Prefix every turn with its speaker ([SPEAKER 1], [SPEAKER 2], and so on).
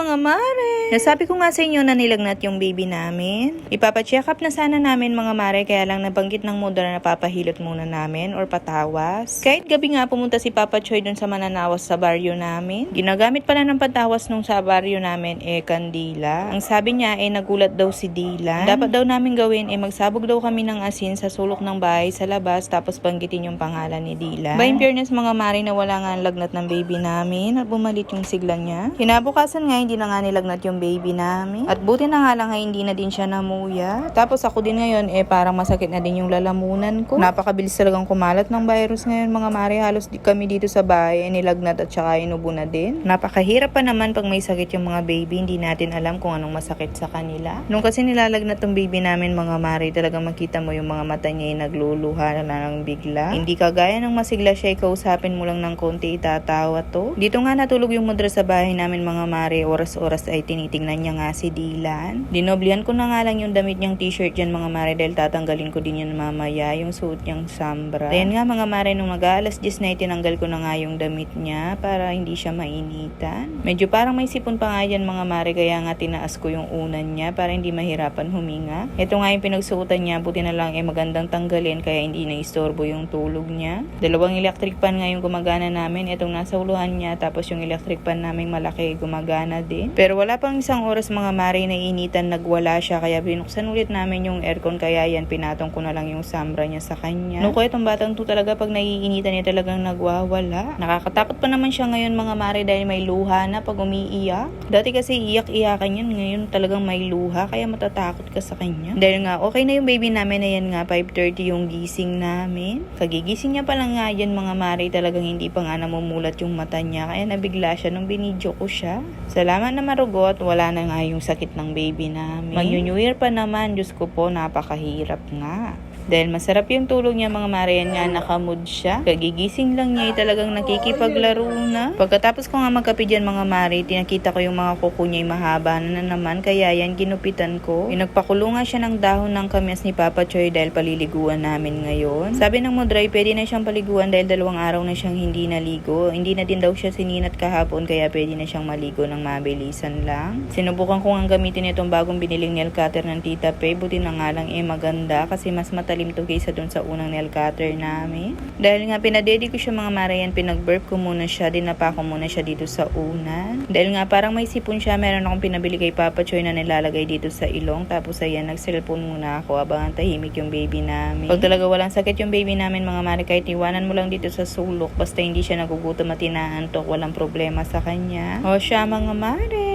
[SPEAKER 1] mga mare! Nasabi ko nga sa inyo na nilagnat yung baby namin. Ipapacheck up na sana namin mga mare, kaya lang nabanggit ng mudra na napapahilot muna namin or patawas. Kahit gabi nga pumunta si Papa Choy dun sa mananawas sa baryo namin. Ginagamit pala ng patawas nung sa baryo namin kandila. Ang sabi niya nagulat daw si Dylan. Dapat daw namin gawin magsabog daw kami ng asin sa sulok ng bahay sa labas tapos banggitin yung pangalan ni Dylan. By in fairness mga mare, na wala nga ang lagnat ng baby namin at bumalit yung sigla niya. Kinabukasan nga hindi na nga nilagnat yung baby namin. At buti na nga lang hindi na din siya namuya. Tapos ako din ngayon parang masakit na din yung lalamunan ko. Napakabilis talagang kumalat ng virus ngayon mga mare. Halos kami dito sa bahay nilagnat at saka inubo na din. Napakahirap pa naman pag may sakit yung mga baby. Hindi natin alam kung anong masakit sa kanila. Nung kasi nilalagnat tong baby namin mga mare, talagang makita mo yung mga mata niya nagluluha na lang bigla. Hindi kagaya ng masigla siya, kausapin mo lang ng konti itatawa to. Dito nga natulog yung mudra sa bahay namin mga mare. Oras-oras ay tinitingnan niya nga si Dylan. Dinoblihan ko na nga lang yung damit niyang t-shirt dyan mga mare dahil tatanggalin ko din yun mamaya, yung suot niyang sambra. Ayan nga mga mare, nung mag-aalas 10 na tinanggal ko na nga yung damit niya para hindi siya mainitan. Medyo parang may sipon pa nga yan mga mare, kaya nga tinaas ko yung unan niya para hindi mahirapan huminga. Ito nga yung pinagsuotan niya, buti na lang magandang tanggalin kaya hindi na istorbo yung tulog niya. Dalawang electric fan nga yung gumagana namin. Itong nasa uluhan niya, tapos yung electric fan namin malaki gumagana din. Pero wala pang isang oras mga mare na initan, nagwala siya, kaya binuksan ulit namin yung aircon, kaya yan pinatong ko na lang yung sambra niya sa kanya. Nuko itong batang to talaga, pag naiinitan niya talagang nagwawala. Nakakatakot pa naman siya ngayon mga mare dahil may luha na pag umiiyak. Dati kasi iyak-iyakan yan, ngayon talagang may luha kaya matatakot ka sa kanya. Dahil nga okay na yung baby namin, ayan nga 5:30 yung gising namin. Kagigising niya pa lang nga yan mga mare, talagang hindi pa nga namumulat yung mata niya, kaya nabigla siya nung binidyo ko siya. Salamat na marugot, wala na nga yung sakit ng baby namin. Mag-New Year pa naman, Diyos ko po, napakahirap nga. Dahil masarap yung tulog niya mga mare, yan nga nakamood siya. Kagigising lang niya talagang nakikipaglaro na. Pagkatapos ko nga magkape dyan mga mare, tinakita ko yung mga kuko niya mahaba na naman, kaya yan ginupitan ko. Pinagpakulo nga siya ng dahon ng kamyas ni Papa Choy dahil paliliguan namin ngayon. Sabi ng mudray, pwede na siyang paliguan dahil 2 araw na siyang hindi naligo. Hindi na din daw siya sininat kahapon, kaya pwede na siyang maligo ng mabilisan lang. Sinubukan ko nga gamitin itong bagong biniling nail cutter ng Tita Pe. Buti na nga lang maganda kasi mas matalim to kaysa dun sa unang nail cutter namin. Dahil nga pinadedi ko siya mga mare, yan pinag-burp ko muna siya, dinapa ko muna siya dito sa unan. Dahil nga parang may sipon siya, meron akong pinabili kay Papa Choy na nilalagay dito sa ilong. Tapos ayan, nag-cellphone muna ako habang tahimik yung baby namin. Pag talaga walang sakit yung baby namin mga mare, kahit iwanan mo lang dito sa sulok, basta hindi siya nagugutom at inaantok, walang problema sa kanya. O siya mga mare,